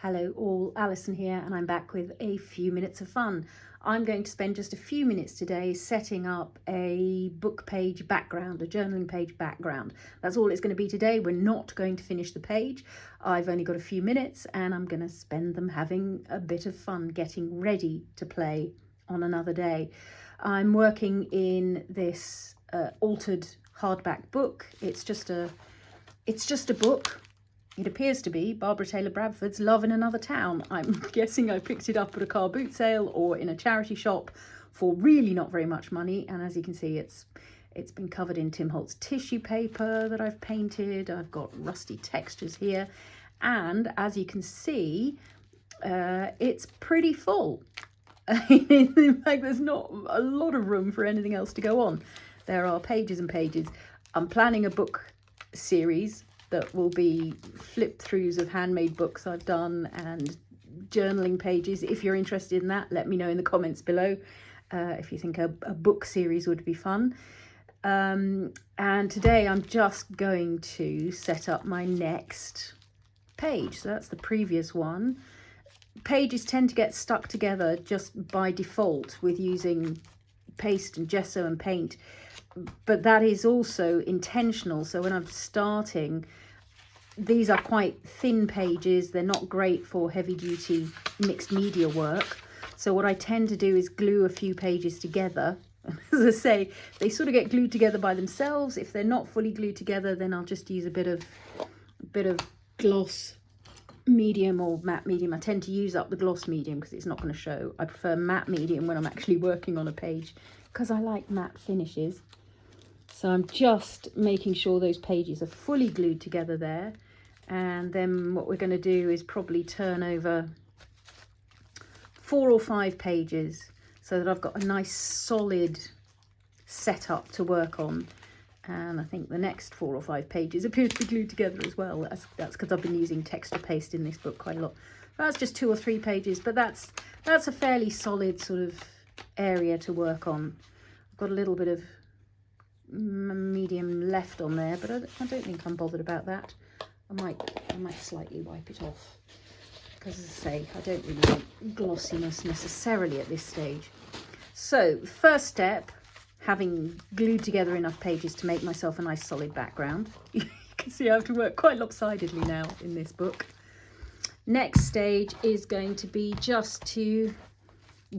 Hello all, Alison here, and I'm back with a few minutes of fun. I'm going to spend just a few minutes today setting up a book page background, a journaling page background. That's all it's going to be today. We're not going to finish the page. I've only got a few minutes and I'm going to spend them having a bit of fun, getting ready to play on another day. I'm working in this altered hardback book. It's just a book. It appears to be Barbara Taylor Bradford's Love in Another Town. I'm guessing I picked it up at a car boot sale or in a charity shop for really not very much money. And as you can see, it's been covered in Tim Holtz tissue paper that I've painted. I've got rusty textures here. And as you can see, it's pretty full. In fact, there's not a lot of room for anything else to go on. There are pages and pages. I'm planning a book series that will be flip throughs of handmade books I've done and journaling pages. If you're interested in that, let me know in the comments below if you think a book series would be fun. And today I'm just going to set up my next page. So that's the previous one. Pages tend to get stuck together just by default with using paste and gesso and paint, but that is also intentional. So when I'm starting, these are quite thin pages. They're not great for heavy duty mixed media work. So what I tend to do is glue a few pages together. As I say, they sort of get glued together by themselves. If they're not fully glued together, then I'll just use a bit of gloss medium or matte medium. I tend to use up the gloss medium because it's not going to show. I prefer matte medium when I'm actually working on a page because I like matte finishes. So I'm just making sure those pages are fully glued together there. And then what we're going to do is probably turn over 4 or 5 pages so that I've got a nice solid setup to work on. And I think the next 4 or 5 pages appear to be glued together as well. That's because I've been using texture paste in this book quite a lot. That's just 2 or 3 pages, but that's a fairly solid sort of area to work on. I've got a little bit of medium left on there, but I don't think I'm bothered about that. I might slightly wipe it off because, as I say, I don't really want glossiness necessarily at this stage. So first step, having glued together enough pages to make myself a nice solid background. You can see I have to work quite lopsidedly now in this book. Next stage is going to be just to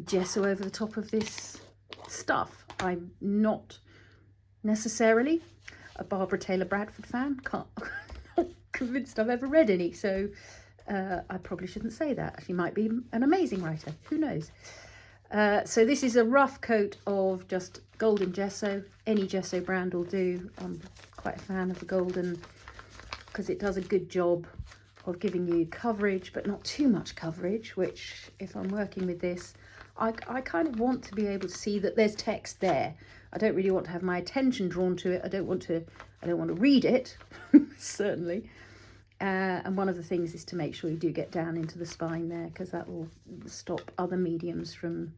gesso over the top of this stuff. I'm not necessarily a Barbara Taylor Bradford fan. Not convinced I've ever read any, so I probably shouldn't say that. She might be an amazing writer, who knows. So this is a rough coat of just golden gesso. Any gesso brand will do. I'm quite a fan of the golden because it does a good job of giving you coverage, but not too much coverage, which if I'm working with this, I kind of want to be able to see that there's text there. I don't really want to have my attention drawn to it. I don't want to read it, certainly. And one of the things is to make sure you do get down into the spine there, because that will stop other mediums from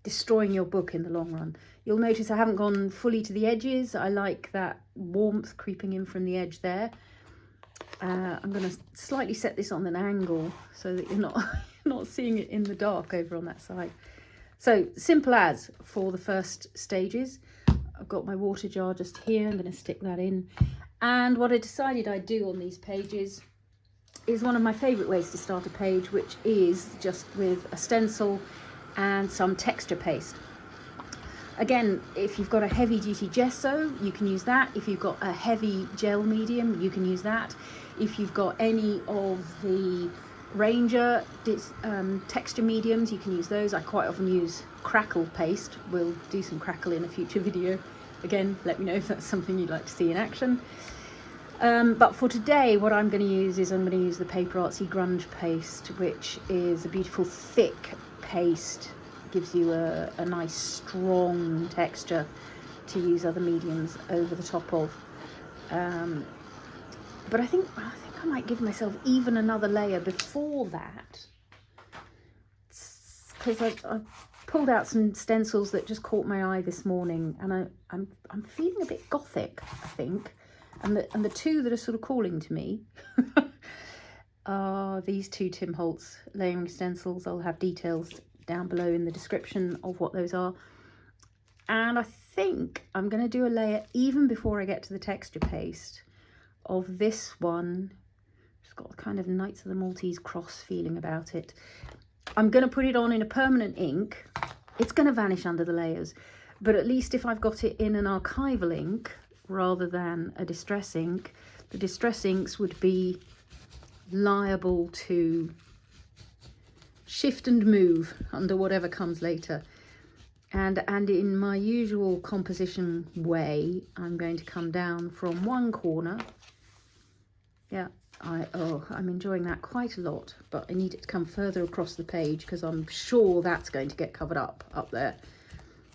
destroying your book in the long run. You'll notice I haven't gone fully to the edges. I like that warmth creeping in from the edge there. I'm going to slightly set this on an angle so that you're not seeing it in the dark over on that side. So simple as for the first stages. I've got my water jar just here. I'm going to stick that in. And what I decided I'd do on these pages is one of my favourite ways to start a page, which is just with a stencil and some texture paste. Again, if you've got a heavy duty gesso, you can use that. If you've got a heavy gel medium, you can use that. If you've got any of the Ranger texture mediums, you can use those. I quite often use crackle paste. We'll do some crackle in a future video. Again, let me know if that's something you'd like to see in action. But for today, what I'm going to use is I'm going to use the PaperArtsy Grunge paste, which is a beautiful thick paste. Gives you a nice strong texture to use other mediums over the top of. But I think I might give myself even another layer before that, because I pulled out some stencils that just caught my eye this morning, and I'm feeling a bit gothic, I think, and the two that are sort of calling to me are these two Tim Holtz layering stencils. I'll have details down below in the description of what those are. And I think I'm going to do a layer even before I get to the texture paste of this one. It's got a kind of Knights of the Maltese Cross feeling about it. I'm going to put it on in a permanent ink. It's going to vanish under the layers, but at least if I've got it in an archival ink rather than a distress ink, the distress inks would be liable to shift and move under whatever comes later. And in my usual composition way, I'm going to come down from one corner. Yeah, I'm enjoying that quite a lot, but I need it to come further across the page because I'm sure that's going to get covered up there.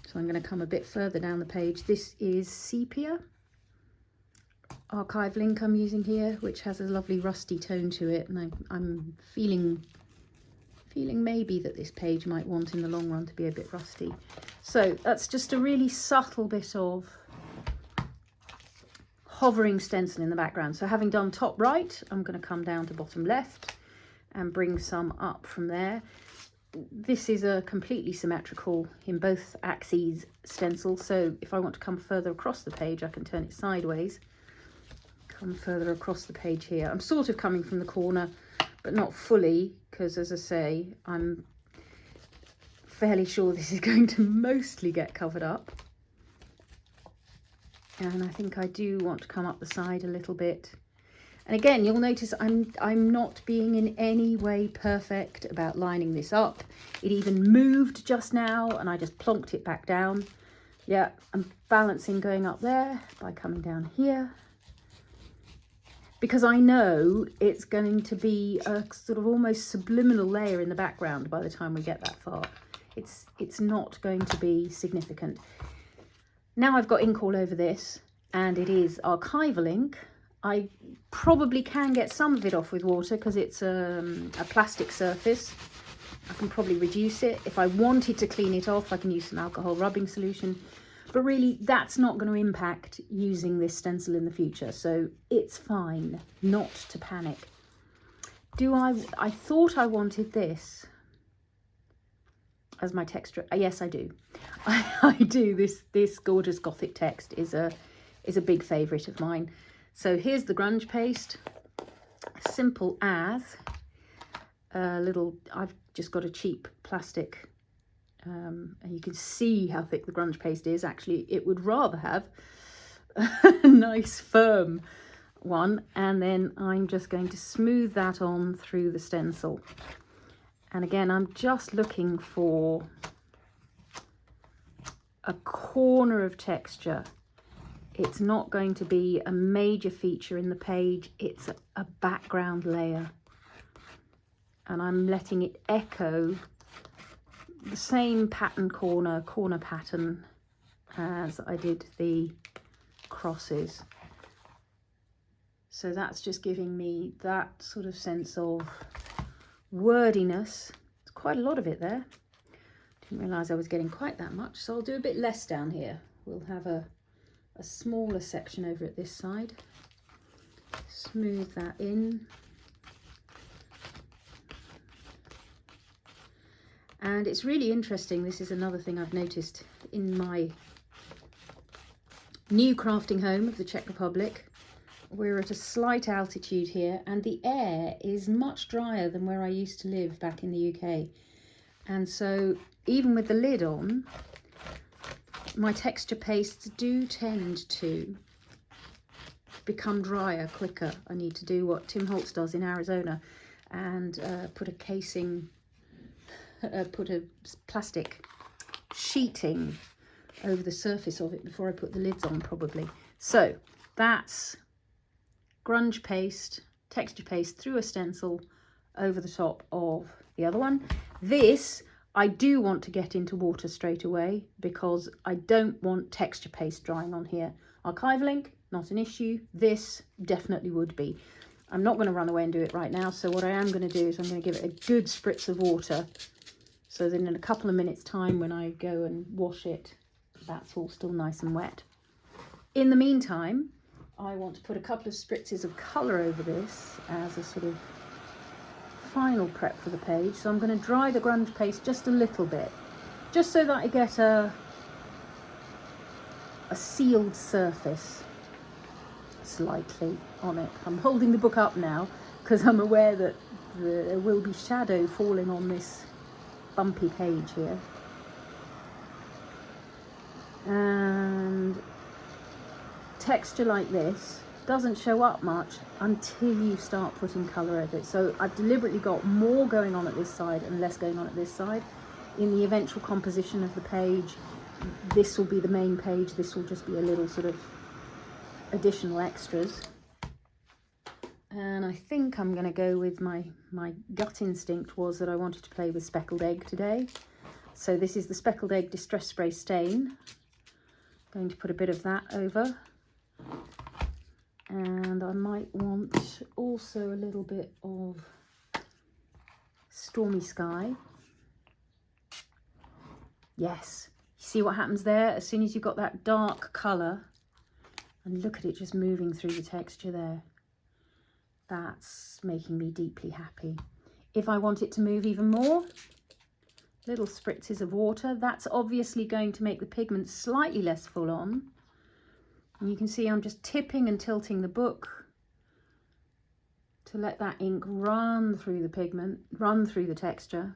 So I'm going to come a bit further down the page. This is Sepia archival ink I'm using here, which has a lovely rusty tone to it, and I'm feeling maybe that this page might want in the long run to be a bit rusty. So that's just a really subtle bit of hovering stencil in the background. So having done top right, I'm going to come down to bottom left and bring some up from there. This is a completely symmetrical in both axes stencil, so if I want to come further across the page, I can turn it sideways, come further across the page here. I'm sort of coming from the corner, but not fully, because as I say, I'm fairly sure this is going to mostly get covered up. And I think I do want to come up the side a little bit. And again, you'll notice I'm not being in any way perfect about lining this up. It even moved just now and I just plonked it back down. Yeah, I'm balancing going up there by coming down here, because I know it's going to be a sort of almost subliminal layer in the background by the time we get that far. It's not going to be significant. Now I've got ink all over this, and it is archival ink. I probably can get some of it off with water because it's a plastic surface. I can probably reduce it. If I wanted to clean it off, I can use some alcohol rubbing solution. But really, that's not going to impact using this stencil in the future, so it's fine not to panic. I thought I wanted this as my texture. Yes, I do. I do. This gorgeous Gothic text is a big favourite of mine. So here's the grunge paste, simple as a little. I've just got a cheap plastic. And you can see how thick the grunge paste is. Actually, it would rather have a nice firm one. And then I'm just going to smooth that on through the stencil. And again, I'm just looking for a corner of texture. It's not going to be a major feature in the page. It's a background layer. And I'm letting it echo the same pattern corner pattern as I did the crosses. So that's just giving me that sort of sense of wordiness. It's quite a lot of it there. Didn't realise I was getting quite that much, so I'll do a bit less down here. We'll have a smaller section over at this side. Smooth that in. And it's really interesting, this is another thing I've noticed in my new crafting home of the Czech Republic. We're at a slight altitude here and the air is much drier than where I used to live back in the UK. And so even with the lid on, my texture pastes do tend to become drier quicker. I need to do what Tim Holtz does in Arizona and put a casing, put a plastic sheeting over the surface of it before I put the lids on probably. So that's grunge paste, texture paste through a stencil over the top of the other one. This I do want to get into water straight away because I don't want texture paste drying on here. Archival ink, not an issue. This definitely would be. I'm not going to run away and do it right now, so what I am going to do is I'm going to give it a good spritz of water so that in a couple of minutes time when I go and wash it, that's all still nice and wet. In the meantime, I want to put a couple of spritzes of colour over this as a sort of final prep for the page. So I'm going to dry the grunge paste just a little bit, just so that I get a sealed surface slightly on it. I'm holding the book up now because I'm aware that there will be shadow falling on this bumpy page here. And texture like this doesn't show up much until you start putting colour over it. So I've deliberately got more going on at this side and less going on at this side. In the eventual composition of the page, this will be the main page, this will just be a little sort of additional extras. And I think I'm going to go with my gut instinct was that I wanted to play with speckled egg today. So this is the speckled egg distress spray stain. Going to put a bit of that over. And I might want also a little bit of Stormy Sky. Yes, you see what happens there? As soon as you've got that dark colour, and look at it just moving through the texture there. That's making me deeply happy. If I want it to move even more, little spritzes of water. That's obviously going to make the pigment slightly less full on. And you can see I'm just tipping and tilting the book to let that ink run through the pigment, run through the texture.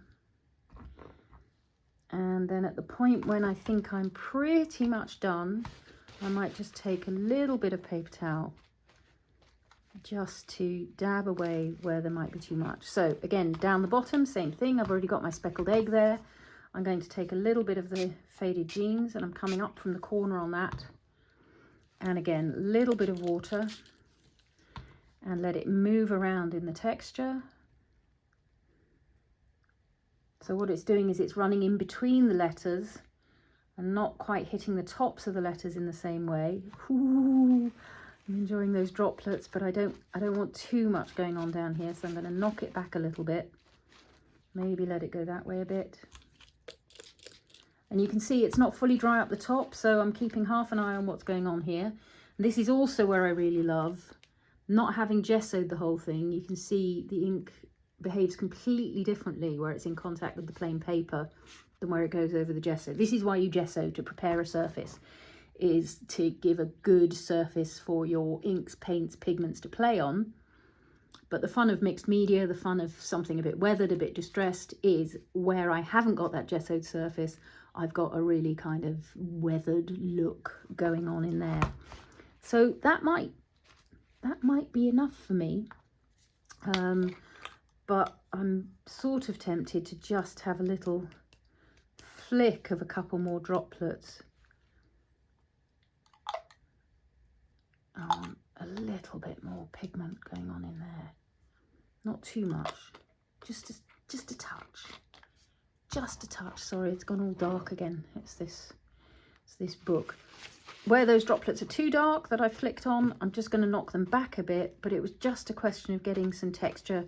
And then at the point when I think I'm pretty much done, I might just take a little bit of paper towel just to dab away where there might be too much. So again, down the bottom, same thing. I've already got my speckled egg there. I'm going to take a little bit of the faded jeans and I'm coming up from the corner on that. And again, a little bit of water and let it move around in the texture. So what it's doing is it's running in between the letters and not quite hitting the tops of the letters in the same way. Ooh, I'm enjoying those droplets, but I don't want too much going on down here, so I'm going to knock it back a little bit. Maybe let it go that way a bit. And you can see it's not fully dry up the top, so I'm keeping half an eye on what's going on here. And this is also where I really love not having gessoed the whole thing. You can see the ink behaves completely differently where it's in contact with the plain paper than where it goes over the gesso. This is why you gesso, to prepare a surface, is to give a good surface for your inks, paints, pigments to play on. But the fun of mixed media, the fun of something a bit weathered, a bit distressed, is where I haven't got that gessoed surface, I've got a really kind of weathered look going on in there. So that might be enough for me. But I'm sort of tempted to just have a little flick of a couple more droplets. A little bit more pigment going on in there. Not too much, just a touch. Just a touch. Sorry, it's gone all dark again. It's this book. Where those droplets are too dark that I flicked on, I'm just going to knock them back a bit, but it was just a question of getting some texture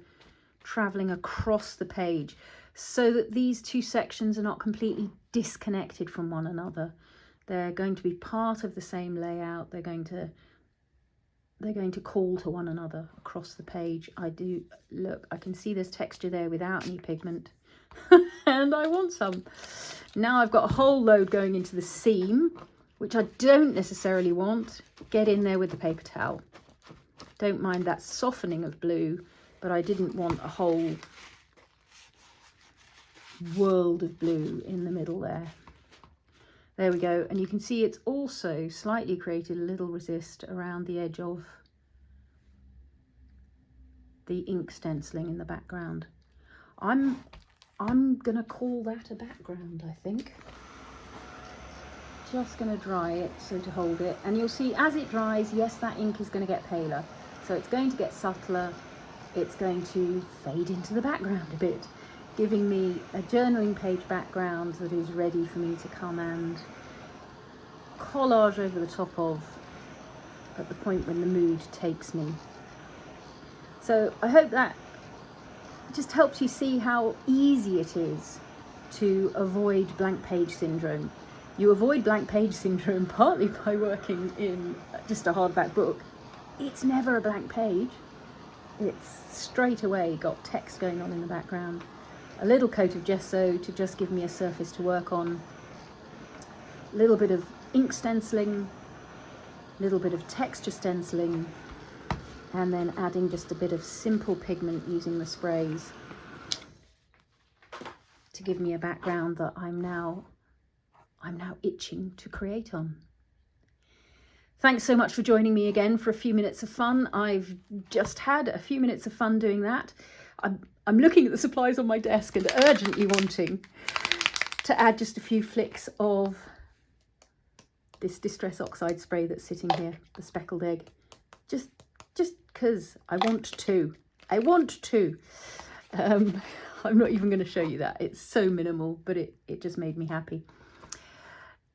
traveling across the page so that these two sections are not completely disconnected from one another. They're going to be part of the same layout. They're going to call to one another across the page. I can see there's texture there without any pigment and I want some. Now I've got a whole load going into the seam, which I don't necessarily want. Get in there with the paper towel. Don't mind that softening of blue, but I didn't want a whole world of blue in the middle there. There we go. And you can see it's also slightly created a little resist around the edge of the ink stenciling in the background. I'm going to call that a background, I think. Just going to dry it so to hold it. And you'll see as it dries, yes, that ink is going to get paler. So it's going to get subtler. It's going to fade into the background a bit, giving me a journaling page background that is ready for me to come and collage over the top of at the point when the mood takes me. So I hope that just helps you see how easy it is to avoid blank page syndrome. You avoid blank page syndrome partly by working in just a hardback book. It's never a blank page. it's straight away got text going on in the background. A little coat of gesso to just give me a surface to work on. A little bit of ink stenciling, a little bit of texture stenciling, and then adding just a bit of simple pigment using the sprays to give me a background that I'm now itching to create on. Thanks so much for joining me again for a few minutes of fun. I've just had a few minutes of fun doing that. I'm looking at the supplies on my desk and urgently wanting to add just a few flicks of this Distress Oxide spray that's sitting here, the Speckled Egg. Just because I want to. I'm not even going to show you that. It's so minimal, but it just made me happy.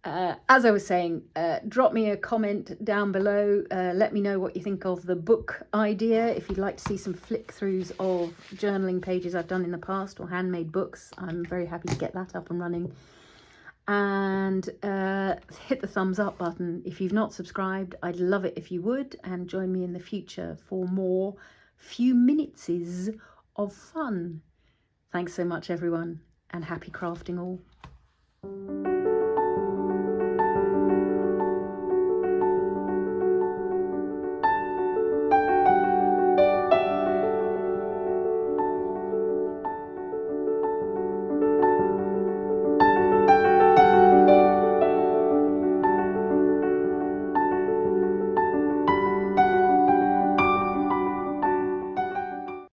As I was saying, drop me a comment down below. Let me know what you think of the book idea. If you'd like to see some flick-throughs of journaling pages I've done in the past or handmade books, I'm very happy to get that up and running. And hit the thumbs up button. If you've not subscribed, I'd love it if you would, and join me in the future for more few minutes of fun. Thanks so much, everyone, and happy crafting all.